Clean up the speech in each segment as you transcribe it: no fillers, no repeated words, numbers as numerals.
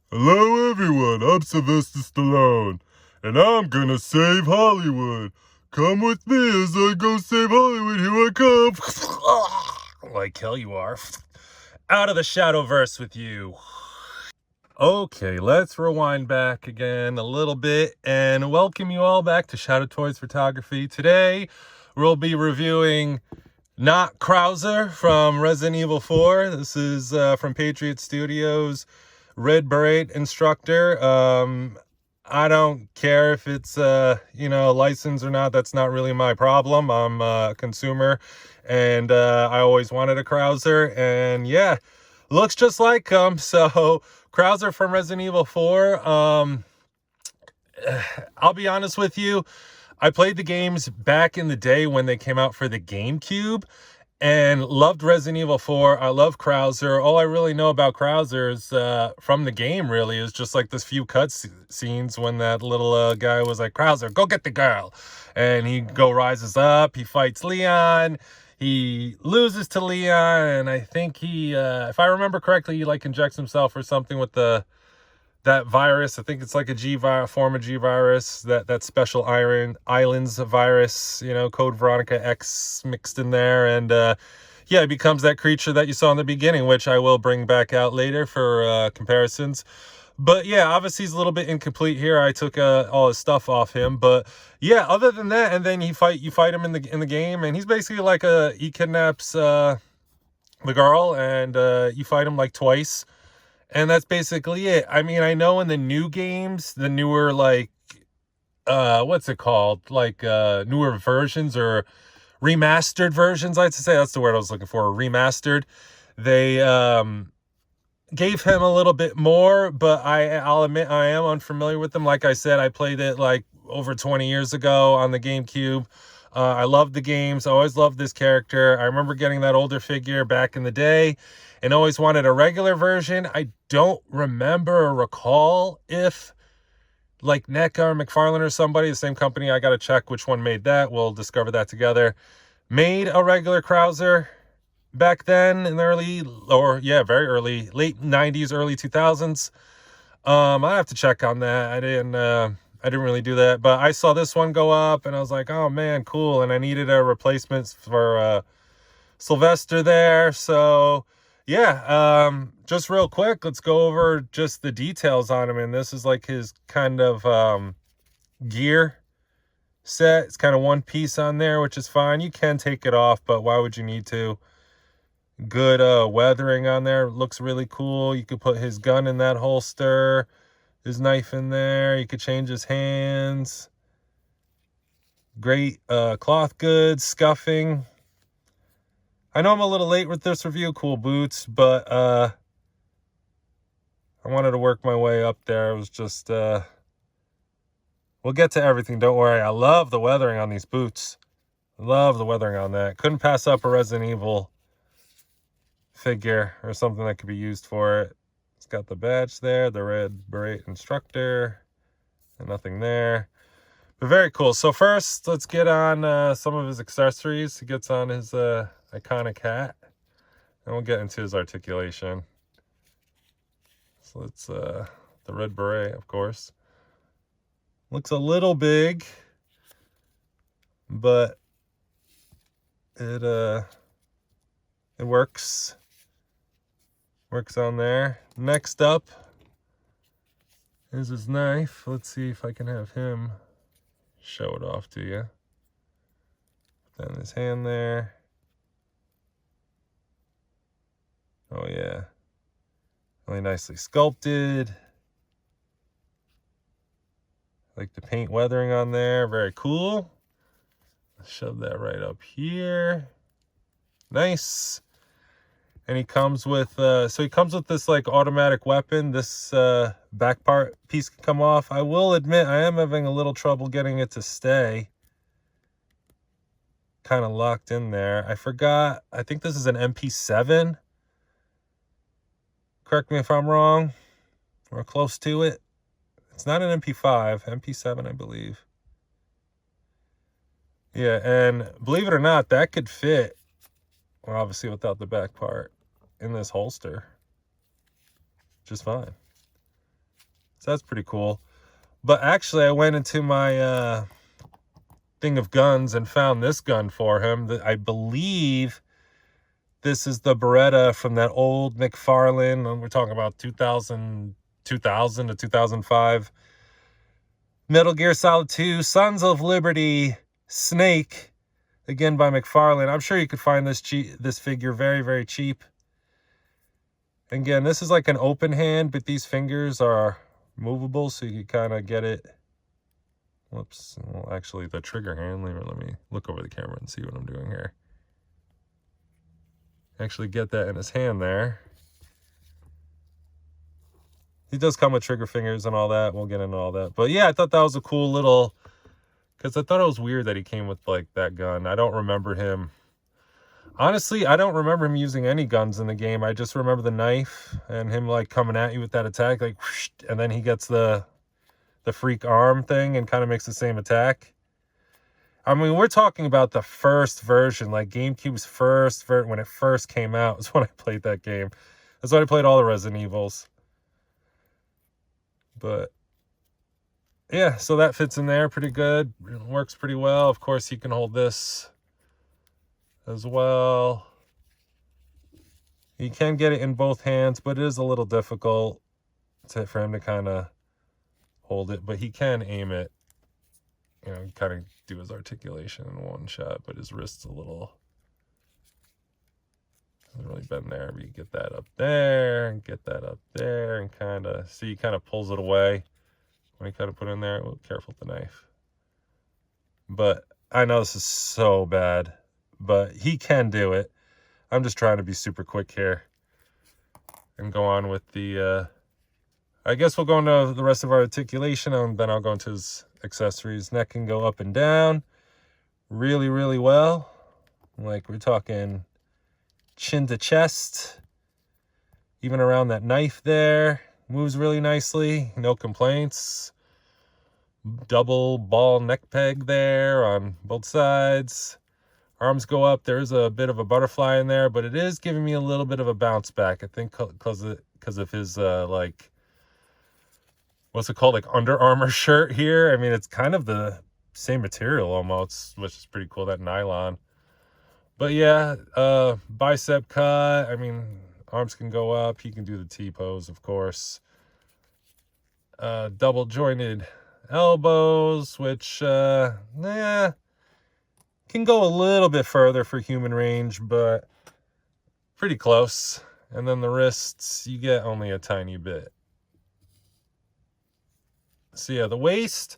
Hello everyone, I'm Sylvester Stallone, and I'm gonna save Hollywood. Come with me as I go save Hollywood, here I come. Like hell you are. Out of the Shadowverse with you. Okay, let's rewind back again a little bit and welcome you all back to Shadowtoys Photography. Today, we'll be reviewing not Krauser from Resident Evil 4. This is from Patriot Studios, Red Beret Instructor. I don't care if it's licensed or not. That's not really my problem. I'm a consumer, and I always wanted a Krauser, and yeah, looks just like him. So Krauser from Resident Evil 4. I'll be honest with you. I played the games back in the day when they came out for the GameCube and loved Resident Evil 4. I love Krauser. All I really know about Krauser is from the game, really, is just like this few cut scenes when that little guy was like, Krauser, go get the girl. And he rises up, he fights Leon, he loses to Leon, and I think he, if I remember correctly, he like injects himself or something with that virus. I think it's like a form of G virus, that special islands virus, code Veronica X mixed in there. And yeah, it becomes that creature that you saw in the beginning, which I will bring back out later for comparisons. But yeah, obviously he's a little bit incomplete here. I took all his stuff off him, but yeah, other than that, and then you fight him in the game, and he's basically like he kidnaps the girl, and you fight him like twice. And that's basically it. I mean, I know in the new games, the newer, like, what's it called? Like, newer versions or remastered versions, I'd say. That's the word I was looking for, remastered. They, gave him a little bit more, but I'll admit I am unfamiliar with them. Like I said, I played it like over 20 years ago on the GameCube. I love the games. I always loved this character. I remember getting that older figure back in the day and always wanted a regular version. I don't remember or recall if like NECA or McFarlane or somebody, the same company, I got to check which one made that. We'll discover that together. Made a regular Krauser back then in the very early, late 90s, early 2000s. I have to check on that. I didn't really do that, but I saw this one go up and I was like, oh man, cool. And I needed a replacement for Sylvester there. So yeah, just real quick, let's go over just the details on him. And this is like his kind of gear set. It's kind of one piece on there, which is fine. You can take it off, but why would you need to? Good weathering on there. Looks really cool. You could put his gun in that holster, his knife in there. You could change his hands. Great cloth goods, scuffing. I know I'm a little late with this review. Cool boots, but I wanted to work my way up there. It was just we'll get to everything, don't worry. I love the weathering on these boots. Love the weathering on that. Couldn't pass up a Resident Evil figure or something that could be used for it. It's got the badge there, the Red Beret Instructor, and nothing there. But very cool. So first, let's get on some of his accessories. He gets on his iconic hat, and we'll get into his articulation. So let's the Red Beret, of course. Looks a little big, but it works. Works on there. Next up is his knife. Let's see if I can have him show it off to you. Put that in his hand there. Oh yeah. Really nicely sculpted. Like the paint weathering on there. Very cool. Let's shove that right up here. Nice. And he comes with this like automatic weapon. This back part piece can come off. I will admit I am having a little trouble getting it to stay. Kind of locked in there. I forgot. I think this is an MP7. Correct me if I'm wrong. We're close to it. It's not an MP5. MP7, I believe. Yeah, and believe it or not, that could fit. Well, obviously without the back part. In this holster just fine. So that's pretty cool. But actually, I went into my thing of guns and found this gun for him. That I believe this is the Beretta from that old McFarlane. And we're talking about 2000 to 2005. Metal Gear Solid 2, Sons of Liberty, Snake, again by McFarlane. I'm sure you could find this figure very, very cheap. Again, this is like an open hand, but these fingers are movable, so you can kind of get it. Whoops. Well, actually, the trigger hand, let me look over the camera and see what I'm doing here. Actually get that in his hand there. He does come with trigger fingers and all that. We'll get into all that. But yeah, I thought that was a cool little... Because I thought it was weird that he came with, like, that gun. I don't remember him... Honestly, I don't remember him using any guns in the game. I just remember the knife and him, like, coming at you with that attack. Like, whoosh, and then he gets the freak arm thing and kind of makes the same attack. I mean, we're talking about the first version. Like, GameCube's first version, when it first came out, is when I played that game. That's when I played all the Resident Evils. But yeah, so that fits in there pretty good. It works pretty well. Of course, you can hold this as well. You can get it in both hands, but it is a little difficult for him to kind of hold it. But he can aim it, you know, kind of do his articulation in one shot, but his wrist's a little... hasn't really been there. But you get that up there, and get that up there, and kind of... see, he kind of pulls it away when he kind of put it in there. Oh, careful with the knife. But I know this is so bad, but he can do it. I'm just trying to be super quick here and go on with the... I guess we'll go into the rest of our articulation, and then I'll go into his accessories. Neck can go up and down really, really well. Like, we're talking chin to chest, even around that knife there. Moves really nicely, no complaints. Double ball neck peg there on both sides. Arms go up. There's a bit of a butterfly in there, but it is giving me a little bit of a bounce back. I think because of his like, what's it called, like Under Armour shirt here. I mean, it's kind of the same material almost, which is pretty cool, that nylon. But yeah, bicep cut. I mean, arms can go up. He can do the T-pose, of course. Double jointed elbows, which can go a little bit further for human range, but pretty close. And then the wrists, you get only a tiny bit. So yeah, the waist,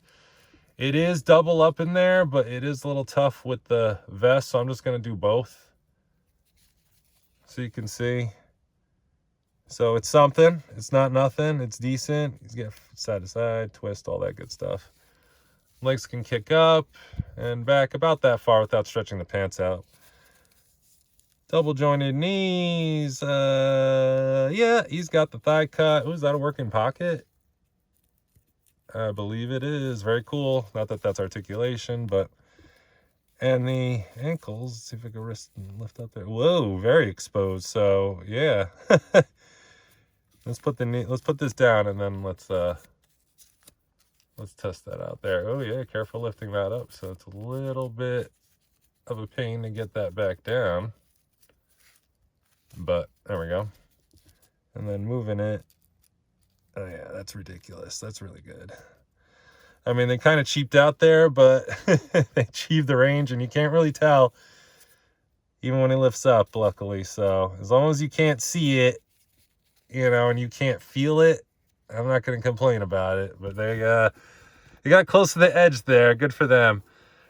it is double up in there, but it is a little tough with the vest, so I'm just going to do both so you can see. So it's something. It's not nothing. It's decent. You get side to side, twist, all that good stuff. Legs can kick up and back about that far without stretching the pants out. Double jointed knees. Yeah, he's got the thigh cut. Ooh, is that a working pocket? I believe it is. Very cool. Not that that's articulation, but... and the ankles. Let's see if I can lift up there. Whoa, very exposed. So, yeah. Let's put this down, and then let's test that out there. Oh, yeah, careful lifting that up. So it's a little bit of a pain to get that back down. But there we go. And then moving it. Oh, yeah, that's ridiculous. That's really good. I mean, they kind of cheaped out there, but they achieved the range, and you can't really tell even when it lifts up, luckily. So as long as you can't see it, you know, and you can't feel it, I'm not going to complain about it. But they got close to the edge there. Good for them.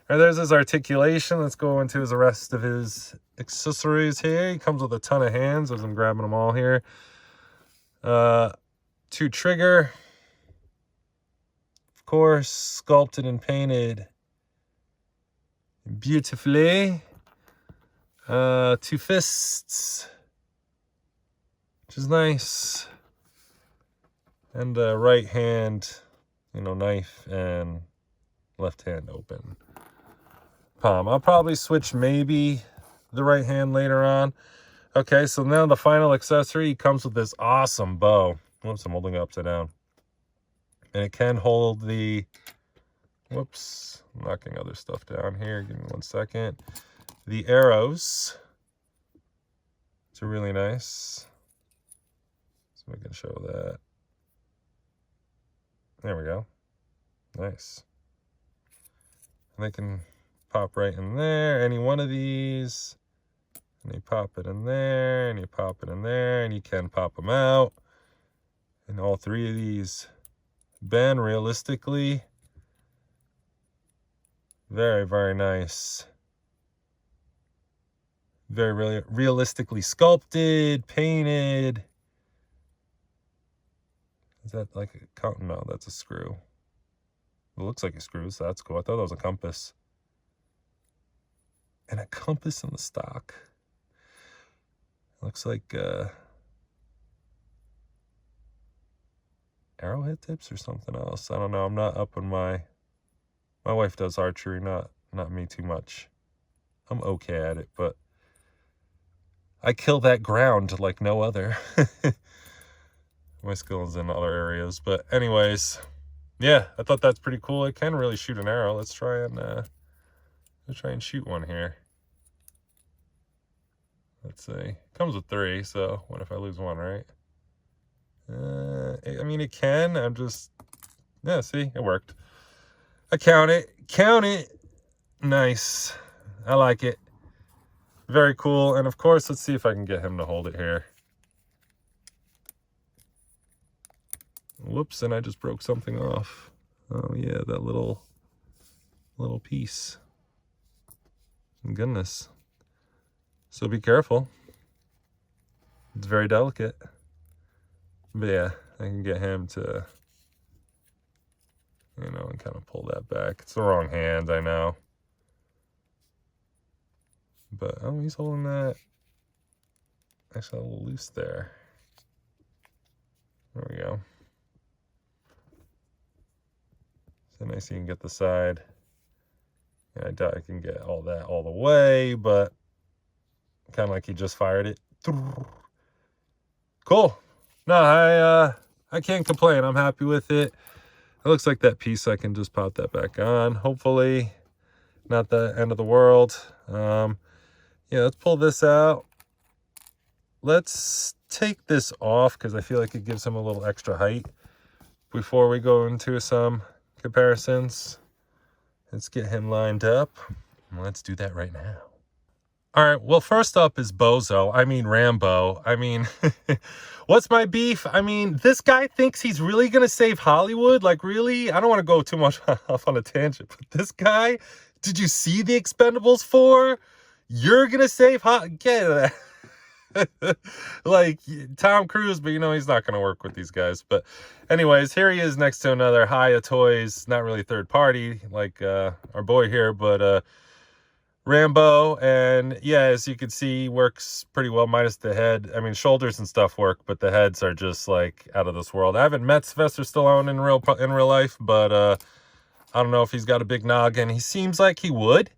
And there's his articulation. Let's go into the rest of his accessories here. He comes with a ton of hands as I'm grabbing them all here. 2 trigger, of course, sculpted and painted beautifully. 2 fists, which is nice, and a right hand, you know, knife, and left hand open palm. I'll probably switch maybe the right hand later on. Okay, so now the final accessory, comes with this awesome bow. Oops, I'm holding it upside down. And it can hold the, whoops, I'm knocking other stuff down here. Give me 1 second. The arrows. It's really nice. So we can show that. There we go. Nice. And they can pop right in there. Any one of these. And you pop it in there. And you pop it in there. And you can pop them out. And all three of these bend realistically. Very, very nice. Very really realistically sculpted, painted. Is that like a, no, that's a screw. It looks like a screw, so that's cool. I thought that was a compass. And a compass in the stock. Looks like arrowhead tips or something else. I don't know. I'm not up on my wife does archery, not me too much. I'm okay at it, but I kill that ground like no other. My skills in other areas. But anyways, yeah, I thought that's pretty cool. It can really shoot an arrow. Let's try and shoot one here. Let's see. It comes with 3, so what if I lose 1, right? I mean, it can. I'm just, yeah, see, it worked. I count it. Count it. Nice. I like it. Very cool. And of course, let's see if I can get him to hold it here. Whoops, and I just broke something off. Oh yeah, that little piece. Goodness. So be careful. It's very delicate. But yeah, I can get him to, you know, and kind of pull that back. It's the wrong hand, I know. But, oh, he's holding that actually a little loose there. There we go. So nice you can get the side. And I doubt I can get all that all the way, but kind of like he just fired it. Cool. No, I can't complain. I'm happy with it. It looks like that piece, I can just pop that back on. Hopefully, not the end of the world. Yeah, let's pull this out. Let's take this off because I feel like it gives him a little extra height before we go into some comparisons. Let's get him lined up. Let's do that right now. All right, well, first up is Rambo. I mean, what's my beef? I mean, this guy thinks he's really going to save Hollywood. Like, really? I don't want to go too much off on a tangent, but this guy, did you see the Expendables 4? You're going to save Hollywood? Get that. Like, Tom Cruise, but you know, he's not going to work with these guys. But anyways, here he is next to another Shadowtoys, not really third party, like our boy here, but Rambo, and yeah, as you can see, works pretty well, minus the head. I mean, shoulders and stuff work, but the heads are just like out of this world. I haven't met Sylvester Stallone in real life, but I don't know if he's got a big noggin. He seems like he would,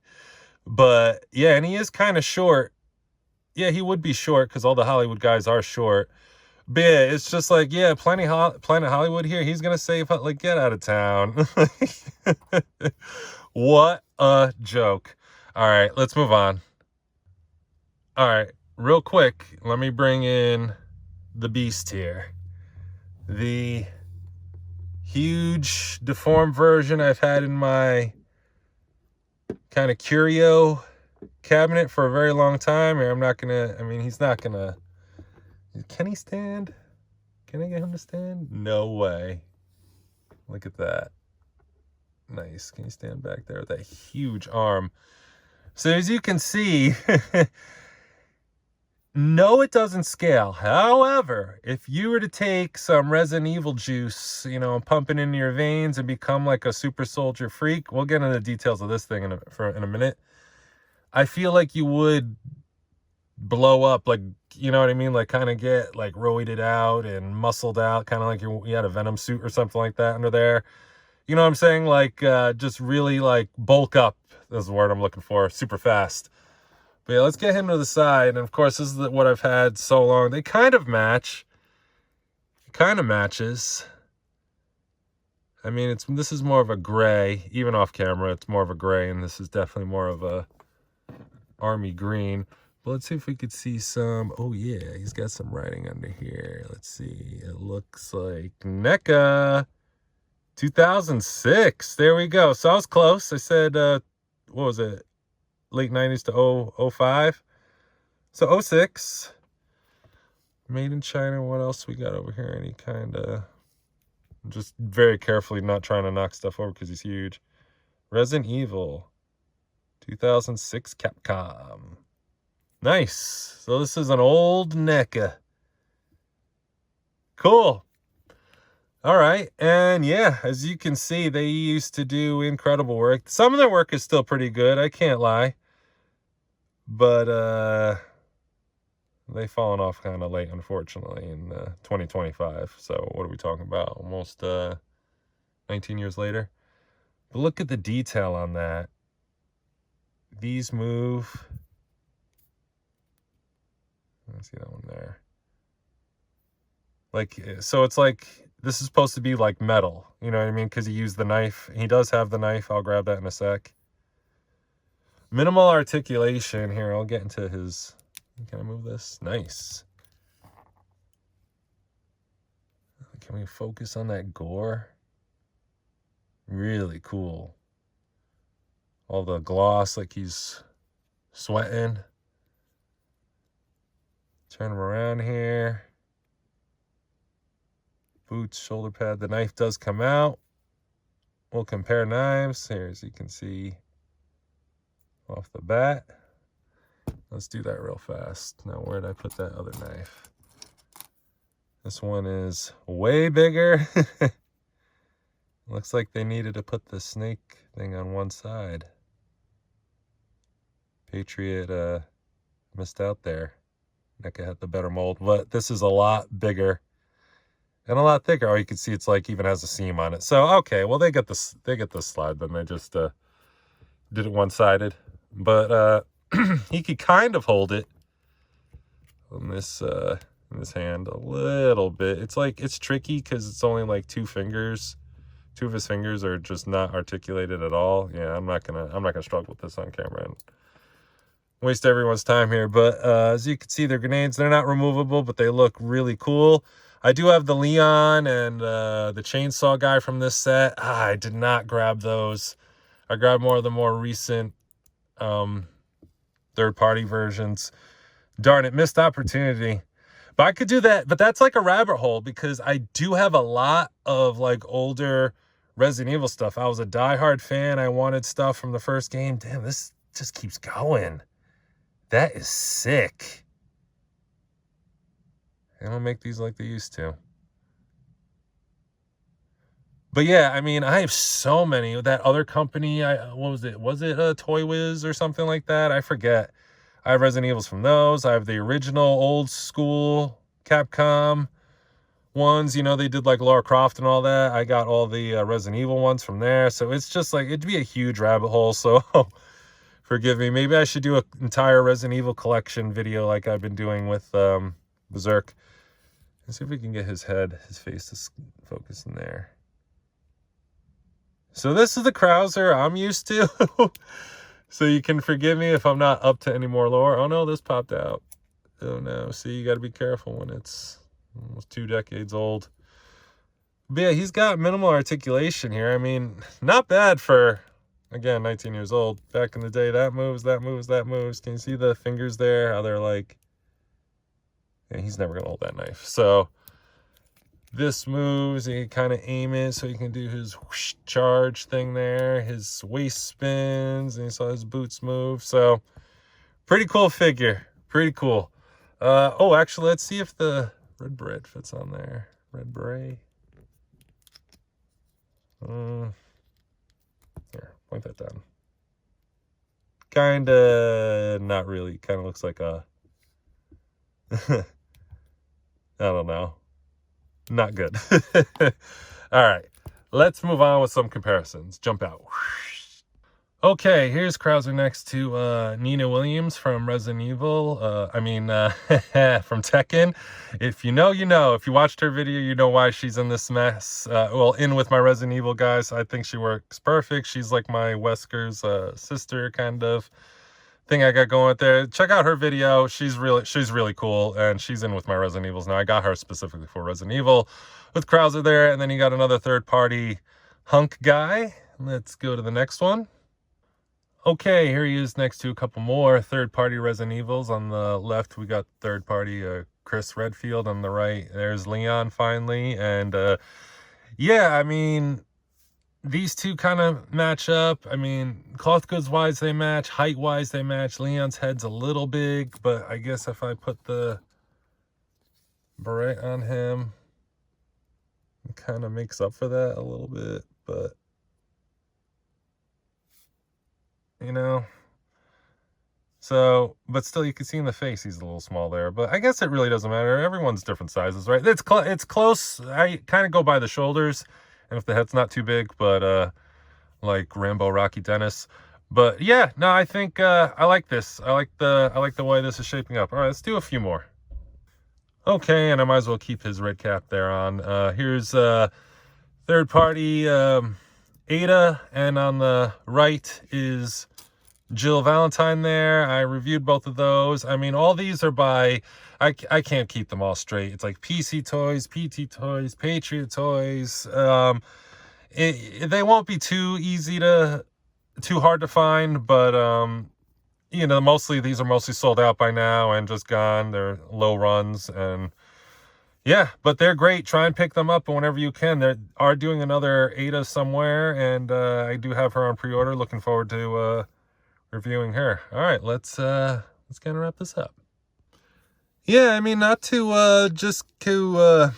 but yeah, and he is kind of short. Yeah, he would be short because all the Hollywood guys are short. But yeah, it's just like, yeah, Planet Hollywood here. He's gonna save, like, get out of town. What a joke. All right, let's move on. All right, real quick, let me bring in the beast here. The huge deformed version I've had in my kind of curio cabinet for a very long time. I'm not gonna, I mean, he's not gonna, can he stand? Can I get him to stand? No way. Look at that. Nice. Can you stand back there with that huge arm? So as you can see, no, it doesn't scale. However, if you were to take some Resident Evil juice, you know, and pump it into your veins and become like a super soldier freak, we'll get into the details of this thing in a minute. I feel like you would blow up, like, you know what I mean? Like, kind of get like roided out and muscled out, kind of like you had a Venom suit or something like that under there. You know what I'm saying? Like, just really like bulk up. That's the word I'm looking for. Super fast. But yeah, let's get him to the side. And of course, this is what I've had so long. They kind of match. It kind of matches. I mean, this is more of a gray. Even off camera, it's more of a gray, and this is definitely more of a army green. But let's see if we could see some. Oh yeah, he's got some writing under here. Let's see. It looks like NECA 2006. There we go. So I was close. I said, what was it? Late 90s to 05. So 06. Made in China. What else we got over here? Any kind of... Just very carefully not trying to knock stuff over because he's huge. Resident Evil 2006 Capcom. Nice. So this is an old NECA. Cool. All right. And yeah, as you can see, they used to do incredible work. Some of their work is still pretty good. I can't lie. But they've fallen off kind of late, unfortunately, in 2025. So what are we talking about? Almost 19 years later. But look at the detail on that. These move. I see that one there. Like, so it's like, this is supposed to be like metal. You know what I mean? Because he used the knife. He does have the knife. I'll grab that in a sec. Minimal articulation here. I'll get into his... Can I move this? Nice. Can we focus on that gore? Really cool. All the gloss, like he's sweating. Turn him around here. Boots, shoulder pad. The knife does come out. We'll compare knives here, as you can see off the bat. Let's do that real fast. Now, where did I put that other knife? This one is way bigger. Looks like they needed to put the snake thing on one side. Patriot missed out there. NECA had the better mold, but this is a lot bigger and a lot thicker. Oh, you can see it's like even has a seam on it. So okay, well they get this slide, then they just did it one-sided. But he could kind of hold it on this in this hand a little bit. It's like, it's tricky because it's only like two fingers. Two of his fingers are just not articulated at all. Yeah, I'm not gonna struggle with this on camera and waste everyone's time here. But as you can see, they're grenades. They're not removable, but they look really cool. I do have the Leon and the chainsaw guy from this set. I did not grab those. I grabbed more of the more recent third-party versions. Darn it, missed opportunity. But I could do that. But that's like a rabbit hole because I do have a lot of like older Resident Evil stuff. I was a diehard fan. I wanted stuff from the first game. Damn, this just keeps going. That is sick. They don't make these like they used to. But yeah, I mean, I have so many. That other company, what was it? Was it a Toy Wiz or something like that? I forget. I have Resident Evils from those. I have the original old school Capcom ones. You know, they did like Lara Croft and all that. I got all the Resident Evil ones from there. So it's just like, it'd be a huge rabbit hole. So forgive me. Maybe I should do an entire Resident Evil collection video like I've been doing with Berserk. Let's see if we can get his head, his face to focus in there. So this is the Krauser I'm used to. So you can forgive me if I'm not up to any more lore. Oh no, this popped out. Oh no. See, you got to be careful when it's almost 2 decades old. But yeah, he's got minimal articulation here. I mean, not bad for, again, 19 years old. Back in the day, that moves, that moves, that moves. Can you see the fingers there? How they're like... Yeah, he's never going to hold that knife. So this moves, he kind of aim it so he can do his whoosh charge thing there. His waist spins, and you saw his boots move. So pretty cool figure. Pretty cool. Oh, actually, let's see if the red beret fits on there. Red beret. Here, point that down. Kind of, not really. Kind of looks like a... I don't know. Not good. All right. Let's move on with some comparisons. Jump out. Okay, here's Krauser next to Nina Williams from Resident Evil. From Tekken. If you know, you know. If you watched her video, you know why she's in this mess. In with my Resident Evil guys. I think she works perfect. She's like my Wesker's sister kind of thing I got going with there. Check out her video. She's really cool, and she's in with my Resident Evils now. I got her specifically for Resident Evil with Krauser there, and then you got another third-party hunk guy. Let's go to the next one. Okay, here he is next to a couple more third-party Resident Evils. On the left, we got third-party Chris Redfield. On the right, there's Leon finally. And yeah, I mean, these two kind of match up. I mean, cloth goods-wise, they match. Height-wise, they match. Leon's head's a little big, but I guess if I put the beret on him, it kind of makes up for that a little bit, but you know, so, but still you can see in the face he's a little small there, but I guess it really doesn't matter. Everyone's different sizes, right? It's close. I kind of go by the shoulders, and if the head's not too big, but like Rambo Rocky Dennis. But yeah, no, I think I like this. I like the way this is shaping up. All right, let's do a few more. Okay, and I might as well keep his red cap there on. Here's third party Ada, and on the right is Jill Valentine there. I reviewed both of those. I mean, all these are by, I can't keep them all straight. It's like PC Toys, PT Toys, Patriot Toys. They won't be too hard to find, but you know, these are mostly sold out by now and just gone. They're low runs, and yeah, but they're great. Try and pick them up whenever you can. They are doing another Ada somewhere, and I do have her on pre-order. Looking forward to reviewing her. All right, let's kind of wrap this up. Yeah, I mean, not to just to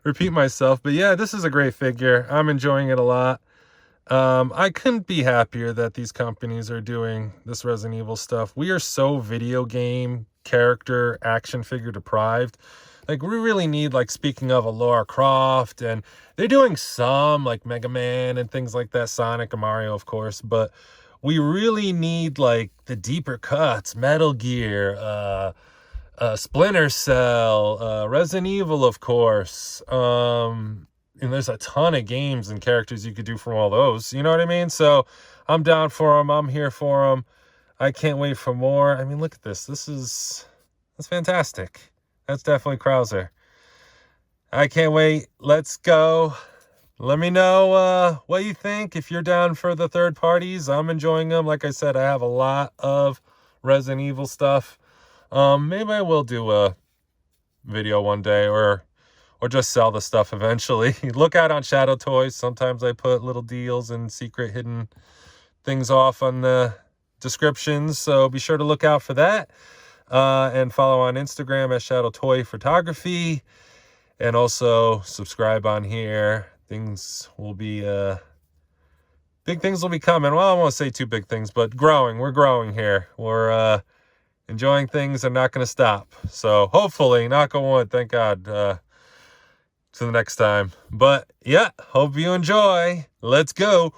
repeat myself, but yeah, this is a great figure. I'm enjoying it a lot. I couldn't be happier that these companies are doing this Resident Evil stuff. We are so video game character action figure deprived. Like, we really need, like, speaking of a Lara Croft, and they're doing some like Mega Man and things like that, Sonic and Mario, of course, but we really need like the deeper cuts, Metal Gear, Splinter Cell, Resident Evil, of course. And there's a ton of games and characters you could do from all those. You know what I mean? So I'm down for them. I'm here for them. I can't wait for more. I mean, look at this. That's fantastic. That's definitely Krauser. I can't wait. Let's go. Let me know what you think. If you're down for the third parties, I'm enjoying them. Like I said, I have a lot of Resident Evil stuff. Maybe I will do a video one day, or just sell the stuff eventually. Look out on Shadowtoys. Sometimes I put little deals and secret hidden things off on the descriptions, so be sure to look out for that. And follow on Instagram at Shadowtoy Photography, and also subscribe on here. Things will be big things will be coming. Well, I won't say two big things, but we're growing here. We're enjoying things and not going to stop. So hopefully, knock on wood, thank God, to the next time. But yeah, hope you enjoy. Let's go.